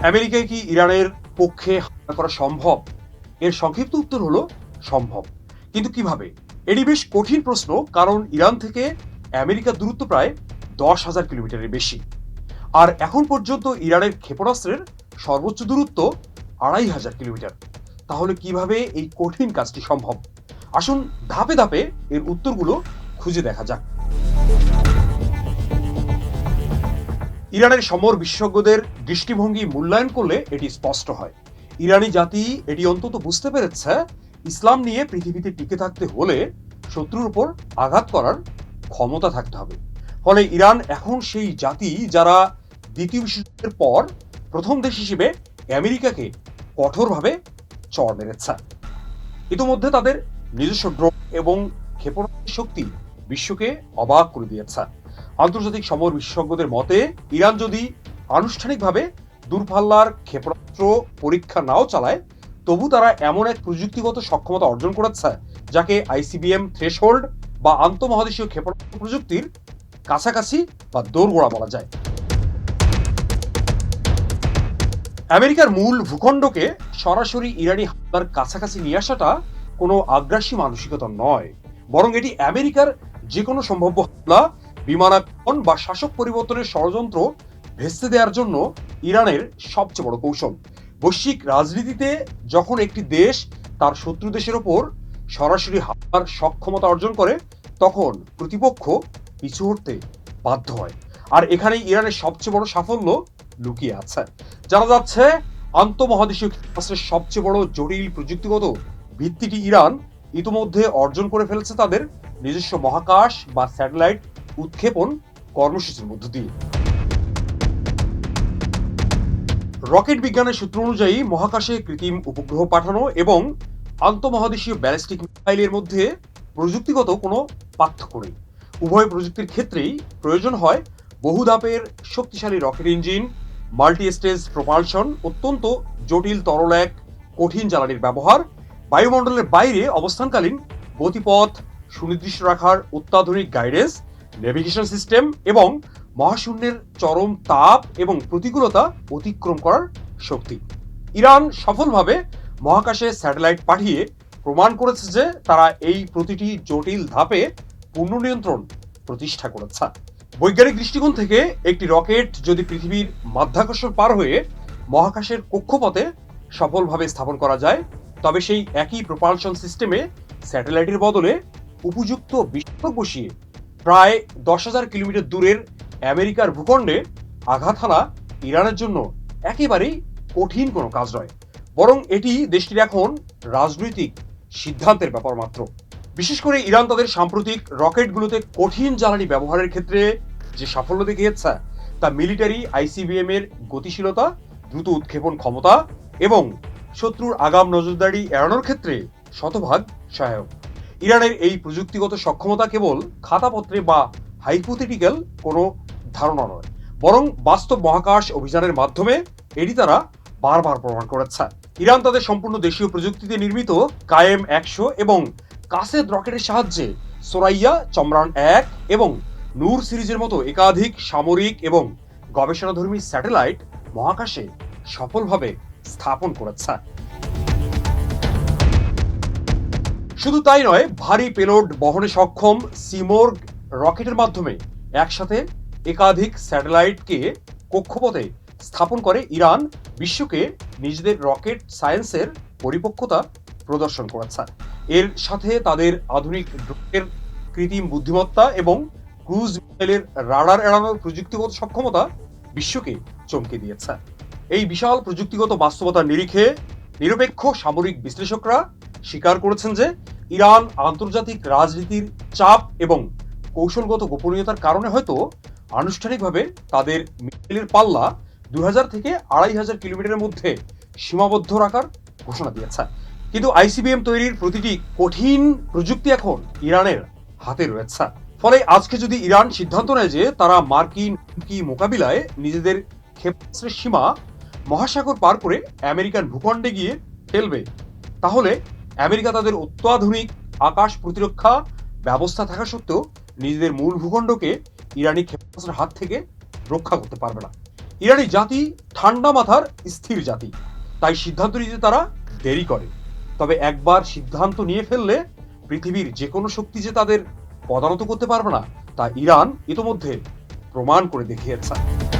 আমেরিকায় কি ইরানের পক্ষে হামলা করা সম্ভব? এর সংক্ষিপ্ত উত্তর হলো সম্ভব। কিন্তু কিভাবে? এটি বেশ কঠিন প্রশ্ন, কারণ ইরান থেকে আমেরিকার দূরত্ব প্রায় 10,000 কিলোমিটারের বেশি। আর এখন পর্যন্ত ইরানের ক্ষেপণাস্ত্রের সর্বোচ্চ দূরত্ব 2,500 কিলোমিটার। তাহলে কিভাবে এই কঠিন কাজটি সম্ভব? আসুন ধাপে ধাপে এর উত্তরগুলো খুঁজে দেখা যাক। ইরানের সমর বিশেষজ্ঞদের দৃষ্টিভঙ্গি মূল্যায়ন করলে এটি স্পষ্ট হয়। ইরানি জাতি এটি অন্তত বুঝতে পেরেছে, ইসলাম নিয়ে পৃথিবীতে টিকে থাকতে হলে শত্রুর উপর আঘাত করার ক্ষমতা থাকতে হবে। ফলে ইরান এখন সেই জাতি যারা দ্বিতীয় বিশ্বযুদ্ধের পর প্রথম দেশ হিসেবে আমেরিকাকে কঠোরভাবে চড় মেরেছে। ইতিমধ্যে তাদের নিজস্ব ড্রোন এবং ক্ষেপণাস্ত্র শক্তি বিশ্বকে অবাক করে দিয়েছে। আন্তর্জাতিক সমর বিশেষজ্ঞদের মতে, ইরান যদি আনুষ্ঠানিকভাবে দূরপাল্লার ক্ষেপণাস্ত্র পরীক্ষা নাও চালায়, তবু তারা এমন এক প্রযুক্তিগত সক্ষমতা অর্জন করেছে যাকে আইসিবিএম থ্রেশহোল্ড বা আন্তঃমহাদেশীয় ক্ষেপণাস্ত্র প্রযুক্তির কাছাকাছি বা দোরগোড়া বলা যায়। আমেরিকার মূল ভূখণ্ডকে সরাসরি ইরানি হামলার কাছাকাছি নিয়ে আসাটা কোনো আগ্রাসী মানসিকতা নয়, বরং এটি আমেরিকার যে কোনো সম্ভাব্য হামলা, বিমানাক্রমণ বা শাসক পরিবর্তনের ষড়যন্ত্র ভেস্তে দেওয়ার জন্য ইরানের সবচেয়ে বড় কৌশল। বৈশ্বিক রাজনীতিতে যখন একটি দেশ তার শত্রু দেশের ওপর সরাসরি হামলার সক্ষমতা অর্জন করে, তখন প্রতিপক্ষ পিছু হটতে বাধ্য হয়। আর এখানেই ইরানের সবচেয়ে বড় সাফল্য লুকিয়ে আছে। জানা যাচ্ছে, আন্তঃমহাদেশীয় ক্ষেপণাস্ত্রের সবচেয়ে বড় জটিল প্রযুক্তিগত ভিত্তিটি ইরান ইতিমধ্যে অর্জন করে ফেলেছে তাদের নিজস্ব মহাকাশ বা স্যাটেলাইট উৎক্ষেপণ কর্মসূচির মধ্য দিয়ে। রকেট বিজ্ঞানের সূত্র অনুযায়ী মহাকাশে কৃত্রিম উপগ্রহ পাঠানো এবং আন্তঃমহাদেশীয় ব্যালিস্টিক মিসাইলের মধ্যে প্রযুক্তিগত কোনো পার্থক্য নেই। উভয় প্রযুক্তির ক্ষেত্রেই প্রয়োজন হয় বহু ধাপের শক্তিশালী rocket engine, multi stage propulsion, অত্যন্ত জটিল তরল এক কঠিন জ্বালানির ব্যবহার, বায়ুমণ্ডলের বাইরে অবস্থানকালীন গতিপথ সুনির্দিষ্ট রাখার অত্যাধুনিক গাইডেন্স, নেভিগেশন সিস্টেম এবং মহাশূন্যের চরম তাপ এবং প্রতিকূলতা অতিক্রম করার শক্তি। ইরান সফলভাবে মহাকাশে স্যাটেলাইট পাঠিয়ে প্রমাণ করেছে যে তারা এই প্রতিটি জটিল ধাপে পূর্ণ নিয়ন্ত্রণ প্রতিষ্ঠা করেছে। বৈজ্ঞানিক দৃষ্টিকোণ থেকে একটি রকেট যদি পৃথিবীর মাধ্যাকর্ষণ পার হয়ে মহাকাশের কক্ষপথে সফলভাবে স্থাপন করা যায়, তবে সেই একই প্রপালশন সিস্টেমে স্যাটেলাইটের বদলে উপযুক্ত বিস্ফোরক বসিয়ে প্রায় 10,000 কিলোমিটার দূরের আমেরিকার ভূখণ্ডে আঘাত হানা ইরানের জন্য একেবারেই কঠিন কোনো কাজ নয়, বরং এটি দেশটির এখন রাজনৈতিক সিদ্ধান্তের ব্যাপার মাত্র। বিশেষ করে ইরান তাদের সাম্প্রতিক রকেটগুলোতে কঠিন জ্বালানি ব্যবহারের ক্ষেত্রে যে সাফল্য দেখিয়েছে, তা মিলিটারি আইসিবিএম এর গতিশীলতা, দ্রুত উৎক্ষেপণ ক্ষমতা এবং শত্রুর আগাম নজরদারি এড়ানোর ক্ষেত্রে শতভাগ সহায়ক। ইরানের এই প্রযুক্তিগত সক্ষমতা কেবল খাতাপত্রে বা হাইপোথেটিক্যাল কোনো ধারণা নয়, বরং বাস্তব মহাকাশ অভিযানের মাধ্যমে এটি তারা বারবার প্রমাণ করেছে। ইরান তাদের সম্পূর্ণ দেশীয় প্রযুক্তিতে নির্মিত কায়েম 100 এবং কাসেদ রকেটের সাহায্যে সোরাইয়া, চমরান 1 এবং নূর সিরিজের মতো একাধিক সামরিক এবং গবেষণাধর্মী স্যাটেলাইট মহাকাশে সফলভাবে স্থাপন করেছে। শুধু তাই নয়, ভারী পেলোড বহনে সক্ষম সিমোর্গ রকেটের মাধ্যমে একসাথে একাধিক স্যাটেলাইটকে কক্ষপথে স্থাপন করে ইরান বিশ্বকে নিজেদের রকেট সায়েন্সের পরিপক্কতা প্রদর্শন করেছে। এর সাথে তাদের আধুনিক ড্রোনের কৃত্রিম বুদ্ধিমত্তা এবং ক্রুজ মিসাইলের রাডার এড়ানোর প্রযুক্তিগত সক্ষমতা বিশ্বকে চমকে দিয়েছে। এই বিশাল প্রযুক্তিগত বাস্তবতার নিরিখে নিরপেক্ষ সামরিক বিশ্লেষকরা স্বীকার করেছেন যে ইরান আন্তর্জাতিক রাজনীতির চাপ এবং কৌশলগত গোপনীয়তার কারণে হয়তো আনুষ্ঠানিকভাবে তাদের মিসাইলের পাল্লা 2000 থেকে 2500 কিলোমিটারের মধ্যে সীমাবদ্ধ রাখার ঘোষণা দিয়েছে। কিন্তু আইসিবিএম তৈরির প্রতিটি কঠিন প্রযুক্তি এখন ইরানের হাতে রয়েছে। ফলে আজকে যদি ইরান সিদ্ধান্ত নেয় যে তারা মার্কিন হুমকি মোকাবিলায় নিজেদের ক্ষেপণাস্ত্রের সীমা মহাসাগর পার করে আমেরিকান ভূখণ্ডে গিয়ে ফেলবে, তাহলে আমেরিকা তাদের অত্যাধুনিক আকাশ প্রতিরক্ষা ব্যবস্থা থাকা সত্ত্বেও নিজেদের মূল ভূখণ্ডকে ইরানি ক্ষেপণাস্ত্রের হাত থেকে রক্ষা করতে পারবে না। ইরানি জাতি ঠান্ডা মাথার স্থির জাতি, তাই সিদ্ধান্ত নিতে তারা দেরি করে। তবে একবার সিদ্ধান্ত নিয়ে ফেললে পৃথিবীর যে কোনো শক্তি যে তাদের পদানত করতে পারবে না, তা ইরান ইতোমধ্যে প্রমাণ করে দেখিয়েছে।